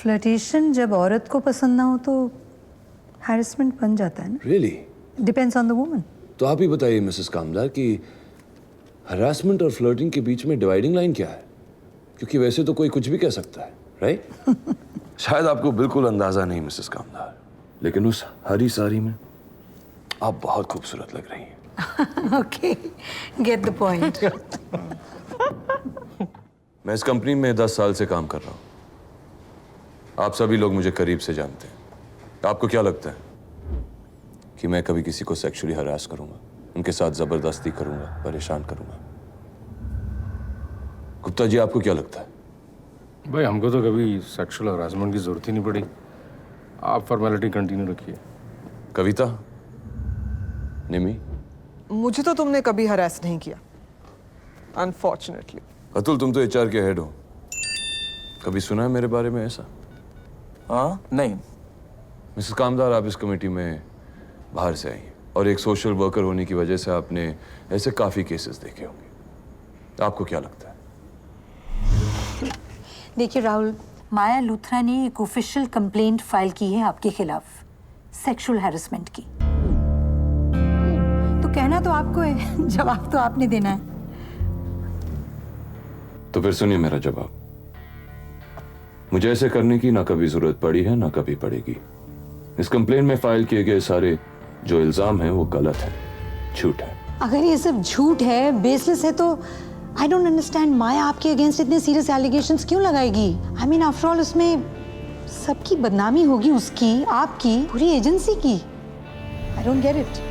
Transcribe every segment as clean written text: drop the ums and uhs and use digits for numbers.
Flirtation जब औरत को पसंद ना हो तो हैरेसमेंट बन जाता है ना। Really? Depends on the woman. तो आप ही बताइए मिसेस कामदार कि हरासमेंट और फ्लर्टिंग के बीच में डिवाइडिंग लाइन क्या है? क्योंकि वैसे तो कोई कुछ भी कह सकता है, राइट? शायद आपको बिल्कुल अंदाजा नहीं मिसेस कामदार, लेकिन उस हरी साड़ी में आप बहुत खूबसूरत लग रही हैं। Okay, get the point. मैं इस कंपनी में 10 साल से काम कर रहा हूँ। आप सभी लोग मुझे करीब से जानते हैं। आपको क्या लगता है कि मैं कभी किसी को सेक्सुअली हरास करूंगा, उनके साथ जबरदस्ती करूंगा, परेशान करूंगा? गुप्ता जी, आपको क्या लगता है? भाई हमको तो कभी सेक्सुअल हरासमेंट की जरूरत ही नहीं पड़ी। आप फॉर्मेलिटी कंटिन्यू रखिए। कविता, निमी, मुझे तो तुमने कभी हरास नहीं किया, अनफॉर्चुनेटली। अतुल, तुम तो एचआर के हेड हो, कभी सुना है मेरे बारे में ऐसा? हाँ, नहीं। मिसेस कामदार, आप इस कमेटी में बाहर से आई हैं और एक सोशल वर्कर होने की वजह से आपने ऐसे काफी केसेस देखे होंगे। आपको क्या लगता है? देखिए राहुल, माया लूथरा ने एक ऑफिशियल कंप्लेंट फाइल की है आपके खिलाफ, सेक्सुअल हैरेसमेंट की। तो कहना तो आपको है, जवाब तो आपने देना है। तो फिर सुनिए मेरा जवाब। मुझे ऐसे करने की ना कभी जरूरत पड़ी है, ना कभी पड़ेगी। इस कंप्लेंट में फाइल किए गए सारे जो इल्जाम हैं वो गलत है, झूठ है। अगर ये सब झूठ है, बेसलेस है, तो आई डोंट अंडरस्टैंड माया आपके अगेंस्ट इतने सीरियस एलिगेशंस क्यों लगाएगी? आई मीन आफ्टर ऑल उसमें सबकी बदनामी होगी, उसकी, आपकी, पूरी एजेंसी की। I don't get it.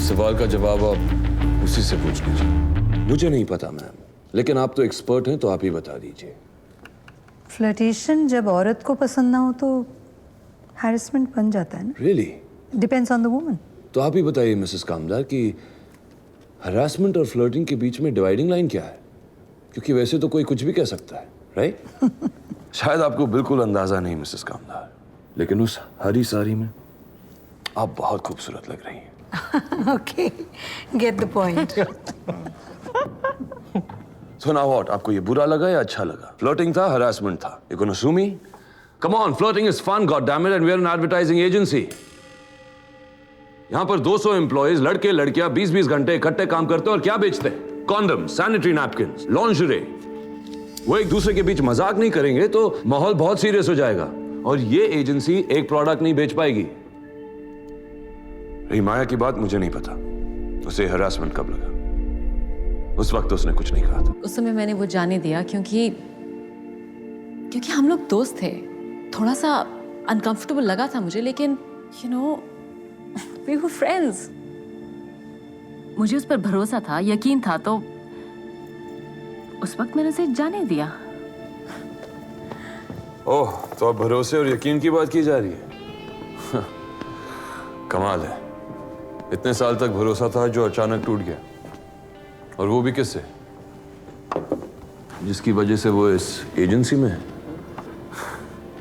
सवाल का जवाब आप उसी से पूछ लीजिए। मुझे नहीं पता मैम, लेकिन आप तो एक्सपर्ट हैं, तो आप ही बता दीजिए। फ्लर्टेशन जब औरत को पसंद ना हो तो हैरेसमेंट बन जाता है ना। Really? Depends on the woman. तो आप ही बताइए मिसेस कामदार कि हरासमेंट और फ्लर्टिंग के बीच में डिवाइडिंग लाइन क्या है? क्योंकि वैसे तो कोई कुछ भी कह सकता है, राइट? शायद आपको बिल्कुल अंदाजा नहीं मिसेस कामदार, लेकिन उस हरी साड़ी में आप बहुत खूबसूरत लग रही हैं। Okay, get the point. So now what? आपको ये बुरा लगा या अच्छा लगा? Flirting था, harassment था. You gonna sue me? Come on, flirting is fun, goddammit, and we are an advertising agency. यहाँ पर 200 एम्प्लॉइज, लड़के लड़कियां 20-20 घंटे इकट्ठे काम करते हैं और क्या बेचते हैं? Condom, sanitary napkins, lingerie. वो एक दूसरे के बीच मजाक नहीं करेंगे तो माहौल बहुत सीरियस हो जाएगा और ये एजेंसी एक प्रोडक्ट नहीं बेच पाएगी। रही माया की बात, मुझे नहीं पता उसे हरासमेंट कब लगा। उस वक्त उसने कुछ नहीं कहा था। उस समय मैंने वो जाने दिया क्योंकि हम लोग दोस्त थे। थोड़ा सा अनकंफर्टेबल लगा था मुझे, लेकिन you know we were friends. मुझे उस पर भरोसा था, यकीन था, तो उस वक्त मैंने उसे जाने दिया। ओह, तो अब भरोसे और यकीन की बात की जा रही है। कमाल है, इतने साल तक भरोसा था जो अचानक टूट गया, और वो भी किससे? जिसकी वजह से वो इस एजेंसी में है।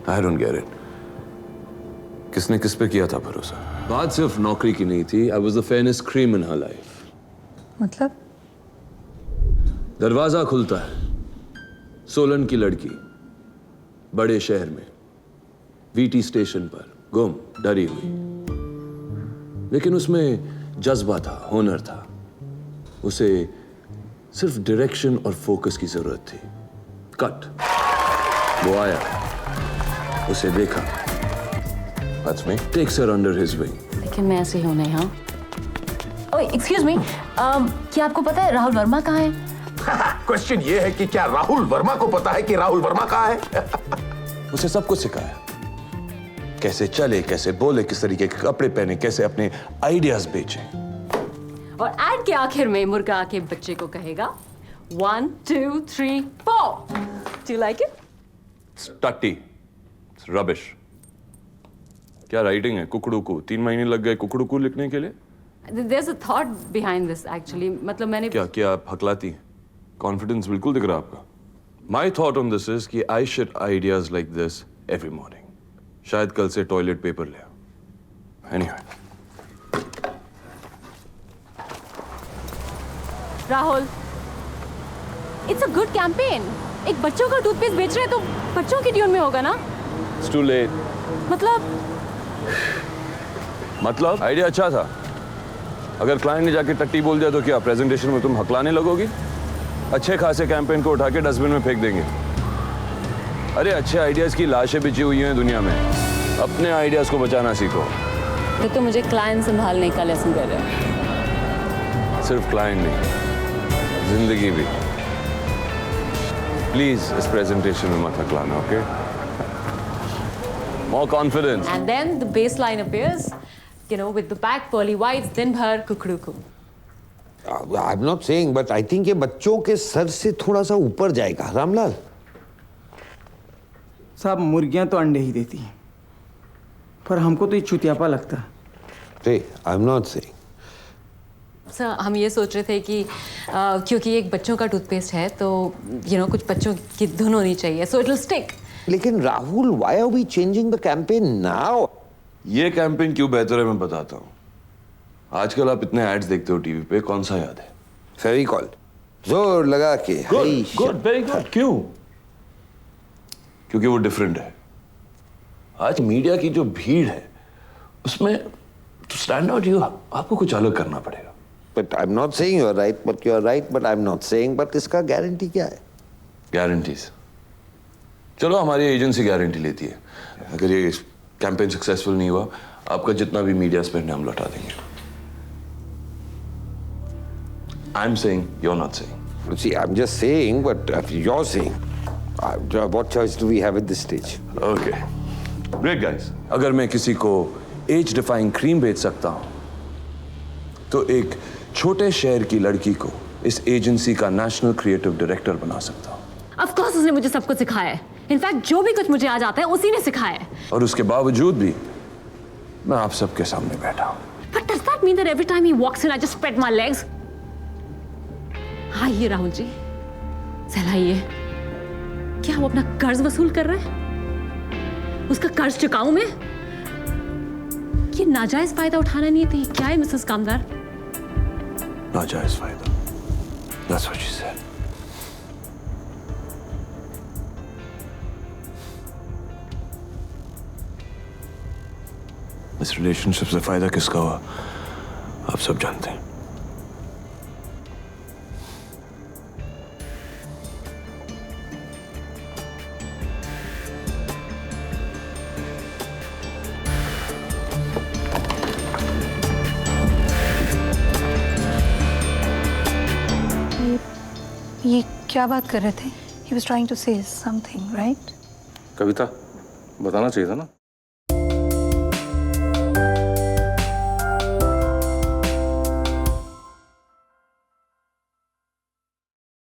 I don't get it. किसने किस पे किया था भरोसा? बात सिर्फ नौकरी की नहीं थी। I was the fairnest cream in her life. मतलब? दरवाजा खुलता है, सोलन की लड़की, बड़े शहर में, वीटी स्टेशन पर, गुम, डरी हुई, लेकिन उसमें जज्बा था, हुनर था। उसे सिर्फ डायरेक्शन और फोकस की जरूरत थी। कट। वो आया, उसे देखा, That's me. Takes her under his wing. लेकिन मैं ऐसे ही हूं नहीं। हाँ, ओए एक्सक्यूज मी, क्या आपको पता है राहुल वर्मा कहाँ है? क्वेश्चन ये है कि क्या राहुल वर्मा को पता है कि राहुल वर्मा कहाँ है? उसे सब कुछ सिखाया, कैसे चले, कैसे बोले, किस तरीके के कपड़े पहने, कैसे अपने आइडियाज बेचे। और एड के आखिर में मुर्गा आके बच्चे को कहेगा 1 2 3 4। Do you like it? टट्टी, रबिश। क्या राइटिंग है? कुकड़ू को 3 महीने लग गए कुकड़ू को लिखने के लिए। There's a thought behind this actually. मतलब मैंने क्या आप हकलाती हैं? कॉन्फिडेंस बिल्कुल दिख रहा है आपका। My thought on this is कि I share ideas like this every morning. शायद कल से टॉयलेट पेपर ले आओ। Anyway, Rahul, it's a good campaign. एक बच्चों का टूथपेस्ट बेच रहे हैं तो बच्चों की ट्यून में होगा ना? it's too late. मतलब आइडिया अच्छा था। अगर क्लाइंट ने जाके टट्टी बोल दिया तो क्या प्रेजेंटेशन में तुम हकलाने लगोगी? अच्छे खासे कैंपेन को उठा के डस्टबिन में फेंक देंगे। अरे अच्छे आइडियाज की लाशें बिछी हुई हैं दुनिया में। अपने आइडियाज को बचाना सीखो। तो मुझे क्लाइंट संभालने का लेसन दे रहे हो? सिर्फ क्लाइंट नहीं, जिंदगी भी। प्लीज इस प्रेजेंटेशन में मत हकलाना, okay? More confidence. And then the bass line appears, you know, with the back pearly whites, दिन भर कुकड़ू। I'm not saying, but I think ये बच्चों के सर से थोड़ा सा ऊपर जाएगा। रामलाल, साहब मुर्गियां तो अंडे ही देती हैं, पर हमको तो ये चुतियापा लगता है। I'm not saying. सर हम ये सोच रहे थे कि क्योंकि एक बच्चों का टूथपेस्ट है तो कुछ बच्चों की धुन होनी चाहिए, so it will stick. लेकिन Rahul, why are we changing the campaign now? ये कैंपेन क्यों बेहतर है मैं बताता हूँ। आजकल आप इतने एड्स देखते हो टीवी पे, कौन सा याद है? फेविकॉल जोर लगा के। Good, very good. क्यों? क्योंकि वो डिफरेंट है। आज मीडिया की जो भीड़ है उसमें टू स्टैंड आउट आपको कुछ अलग करना पड़ेगा। But I'm not saying you're right, but you're right, but I'm not saying, but इसका गारंटी क्या है? गारंटीज चलो हमारी एजेंसी गारंटी लेती है। अगर ये कैंपेन सक्सेसफुल नहीं हुआ, आपका जितना भी मीडिया स्पेंड है हम लौटा देंगे। I'm saying, you're not saying. See, I'm just saying, but if you're saying, what choice do we have at this stage? Okay. Great guys. अगर मैं किसी को एज डिफाइंग क्रीम बेच सकता हूं, तो एक छोटे शहर की लड़की को इस एजेंसी का नेशनल क्रिएटिव डायरेक्टर बना सकता हूं। Of course उसने मुझे सब कुछ सिखाया है। इनफैक्ट जो भी कुछ मुझे आज आता है उसी ने सिखाया है। और उसके बावजूद भी मैं आप सबके सामने बैठा हूं। But does that mean that every time he walks in I just spread my legs? आइए राहुल जी, सहलाइए। क्या वो अपना कर्ज वसूल कर रहे हैं? उसका कर्ज चुकाऊं मैं? ये नाजायज फायदा उठाना नहीं थी क्या है मिसेस कामदार? नाजायज फायदा। That's what she said. इस रिलेशनशिप से फायदा किसका हुआ आप सब जानते हैं। ये क्या बात कर रहे थे? He was trying to say something, right? कविता बताना चाहिए था ना।